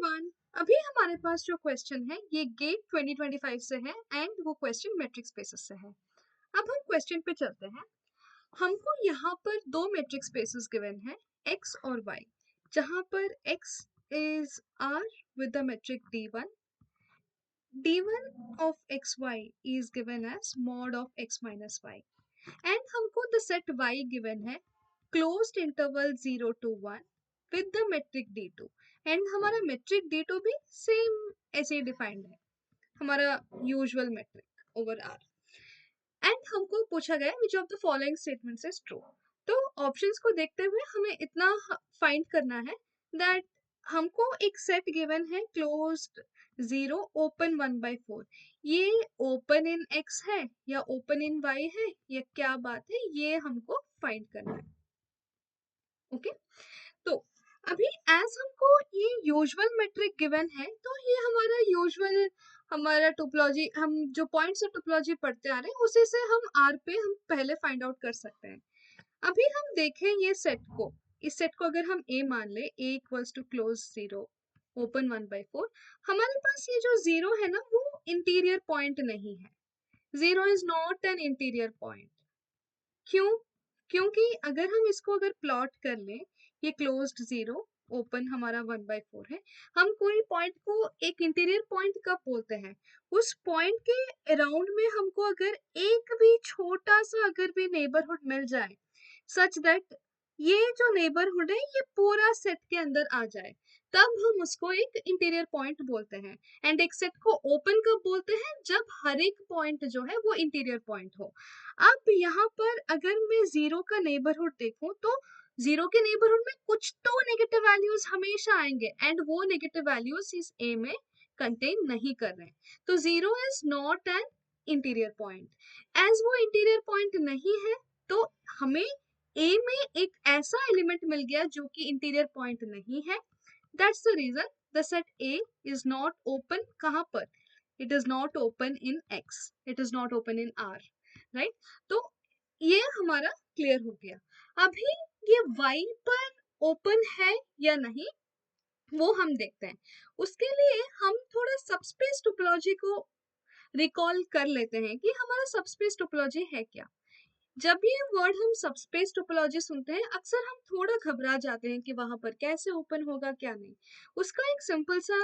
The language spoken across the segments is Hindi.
एवरीवन, अभी हमारे पास जो क्वेश्चन है ये गेट 2025 से है एंड वो क्वेश्चन मैट्रिक स्पेसेस से है। अब हम क्वेश्चन पे चलते हैं। हमको यहाँ पर दो मैट्रिक स्पेसेस गिवन है x और y, जहाँ पर x is r with the metric d1 of xy is given as mod of x minus y and हमको the set y given है closed interval 0 to 1 with the metric d2 and हमारा metric d2 भी सेम ऐसे ही डिफाइंड है, हमारा usual metric over r and हमको पूछा गया which of the following statements is true. तो ऑप्शंस को देखते हुए हमें इतना फाइंड करना है दैट हमको एक सेट गिवन है क्लोज्ड 0 ओपन 1/4, ये ओपन इन x है या ओपन इन y है या क्या बात है, ये हमको फाइंड करना है। ओके तो अभी एज हमको ये यूजुअल मेट्रिक गिवन है तो ये हमारा यूजुअल हमारा टोपोलॉजी, हम जो पॉइंट्स ऑफ टोपोलॉजी पढ़ते आ रहे हैं उसी से हम आर पे हम पहले फाइंड आउट कर सकते हैं। अभी हम देखें ये सेट को, इस सेट को अगर हम ए मान ले, ए इक्वल्स टू क्लोज 0 ओपन 1/4, हमारे पास ये जो 0 है ना वो इंटीरियर पॉइंट नहीं है। 0 is not an interior point. क्यों? क्योंकि अगर हम इसको अगर प्लॉट कर लें, ये क्लोज्ड 0 ओपन हमारा 1/4 है, हम कोई पॉइंट को एक इंटीरियर पॉइंट कब बोलते हैं, उस पॉइंट के अराउंड में हमको अगर एक भी छोटा सा अगर भी नेबरहुड मिल जाए सच दैट ये जो नेबरहुड है ये पूरा सेट के अंदर आ जाए, तब हम उसको एक इंटीरियर पॉइंट बोलते हैं। एंड एक सेट को ओपन कब बोलते हैं, जब हर एक पॉइंट जो है वो इंटीरियर पॉइंट हो। अब यहाँ पर अगर मैं 0 का नेबरहुड देखूं तो 0 के नेबरहुड में कुछ तो नेगेटिव वैल्यूज हमेशा आएंगे एंड वो नेगेटिव वैल्यूज इस ए में कंटेन नहीं कर रहे हैं, तो 0 is not an interior point. As वो इंटीरियर पॉइंट नहीं है तो हमें ए में एक ऐसा एलिमेंट मिल गया जो कि इंटीरियर पॉइंट नहीं है। That's the reason the set A is not open. कहाँ पर? It is not open in x, it is not open in r, right? तो ये हमारा क्लियर हो गया। अभी ये y पर ओपन है या नहीं वो हम देखते हैं। उसके लिए हम थोड़ा सबस्पेस टोपोलॉजी को रिकॉल कर लेते हैं कि हमारा सबस्पेस टोपोलॉजी है क्या। जब ये वर्ड हम सबस्पेस टोपोलॉजी सुनते हैं अक्सर हम थोड़ा घबरा जाते हैं कि वहां पर कैसे ओपन होगा क्या नहीं। उसका एक सिंपल सा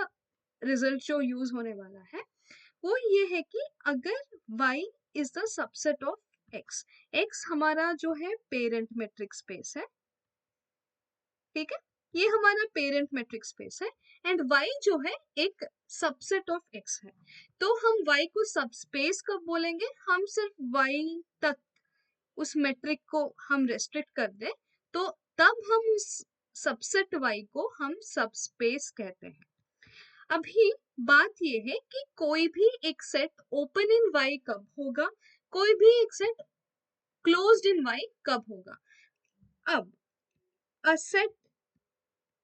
रिजल्ट जो यूज होने वाला है वो ये है कि अगर y is the subset of x, x हमारा जो है पेरेंट मैट्रिक स्पेस है, ठीक है, ये हमारा पेरेंट मैट्रिक स्पेस है एंड y जो है एक सबसेट ऑफ x है, तो हम y को सबस्पेस कब बोलेंगे, हम सिर्फ y तक उस मैट्रिक को हम रेस्ट्रिक्ट कर दे तो तब हम उस सबसेट y को हम सबस्पेस कहते हैं। अभी बात ये है कि कोई भी एक सेट ओपन इन y कब होगा, कोई भी एक सेट क्लोज्ड इन y कब होगा। अब a set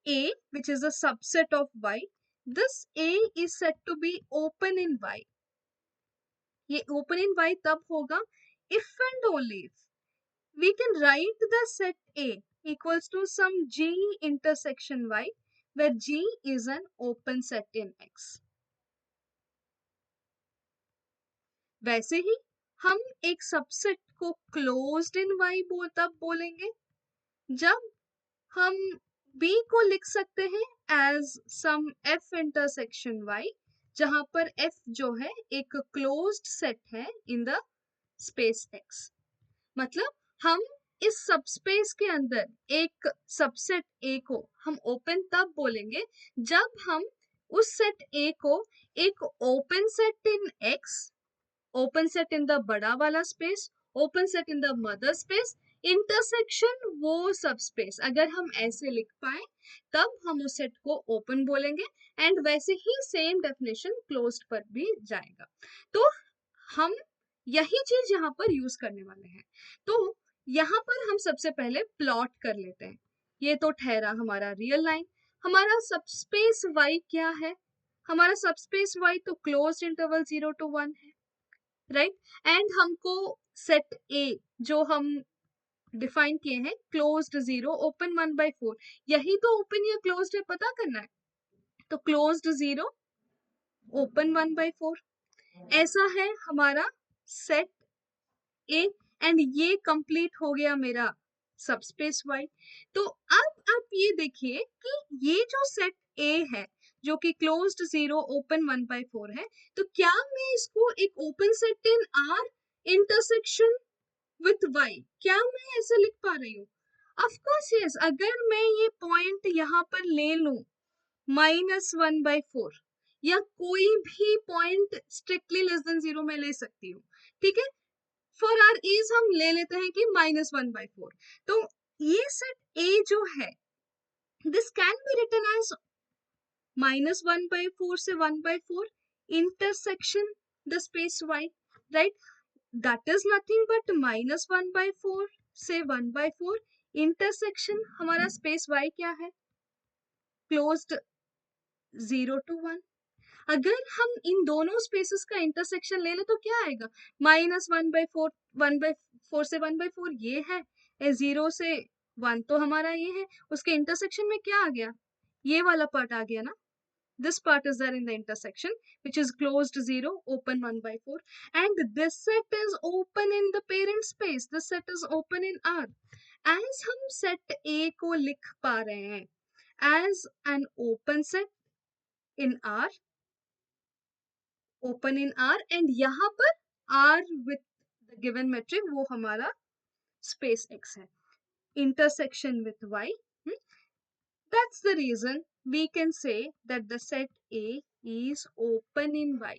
A which is a subset of y, this A is said to be open in y, ये open in y तब होगा if and only if we can write the set A equals to some G intersection y where G is an open set in x। वैसे ही हम एक सबसेट को क्लोज्ड इन y तब बोलेंगे जब हम B को लिख सकते हैं एज सम F इंटरसेक्शन y, जहां पर F जो है एक क्लोज्ड सेट है इन द स्पेस x। मतलब हम इस सबस्पेस के अंदर एक सबसेट A को हम ओपन तब बोलेंगे जब हम उस सेट A को एक open set in x, open set in the बड़ा वाला space, open set in the mother space, intersection वो सब स्पेस, अगर हम ऐसे लिख पाए तब हम उस सेट को ओपन बोलेंगे एंड वैसे ही सेम डेफिनेशन क्लोज्ड पर भी जाएगा। तो हम यही चीज यहाँ पर यूज करने वाले हैं। तो यहाँ पर हम सबसे पहले प्लॉट कर लेते हैं। ये तो ठहरा हमारा रियल लाइन। हमारा सबस्पेस y क्या है, हमारा सबस्पेस y तो क्लोज्ड इंटरवल 0 to 1 है, राइट? एंड हमको सेट A जो हम डिफाइन किए हैं क्लोज्ड 0 ओपन 1/4, यही तो ओपन या क्लोज्ड है पता करना है। तो क्लोज्ड 0, ओपन 1/4, ऐसा है हमारा सेट ए एंड ये कंप्लीट हो गया मेरा सबस्पेस वाई। तो अब आप ये देखिए कि ये जो सेट ए है जो कि क्लोज्ड 0 ओपन 1/4 है, तो क्या मैं इसको एक open set in R intersection with Y, क्या मैं ऐसे लिख पा रही हूँ? Of course yes. अगर मैं ये पॉइंट यहाँ पर ले लूं -1/4 या कोई भी पॉइंट स्ट्रिक्टली लेस देन 0 में ले सकती हूँ, ठीक है। फॉर आर इज हम ले लेते हैं कि -1/4। तो ये सेट ए जो है this can be written as -1/4 से 1/4 intersection the space y, right. That is nothing but -1/4 से 1/4 इंटरसेक्शन हमारा स्पेस y क्या है? Closed 0 to 1। अगर हम इन दोनों स्पेसेस का इंटरसेक्शन ले ले तो क्या आएगा? -1/4, 1/4 से 1/4 ये है, 0 से 1 तो हमारा ये है, उसके इंटरसेक्शन में क्या आ गया? ये वाला पार्ट आ गया ना। This part is there in the intersection, which is closed 0, open 1/4, and this set is open in the parent space. This set is open in R. As हम set A को लिख पा रहे हैं as an open set in R, open in R, and यहाँ पर R with the given metric वो हमारा space X है, intersection with Y. That's the reason we can say that the set A is open in Y.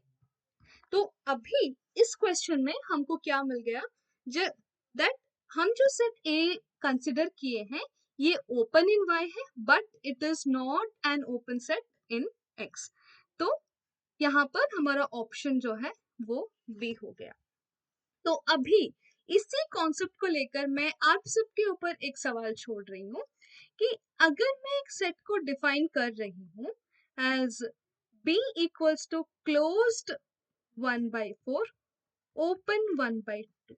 तो अभी इस क्वेश्चन में हमको क्या मिल गया? दैट हम जो सेट ए कंसिडर किए हैं ये ओपन इन y है but it is not an open set in x। तो यहाँ पर हमारा ऑप्शन जो है वो बी हो गया। तो अभी इसी कॉन्सेप्ट को लेकर मैं आप सबके ऊपर एक सवाल छोड़ रही हूँ कि अगर मैं एक सेट को डिफाइन कर रही हूँ as b equals to closed 1/4 open 1/2,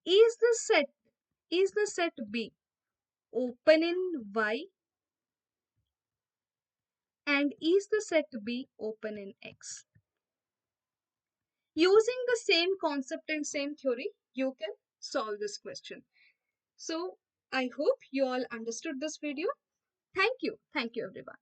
is the set B open in y and is the set B open in x? Using the same concept and same theory you can solve this question. So I hope you all understood this video. Thank you everyone.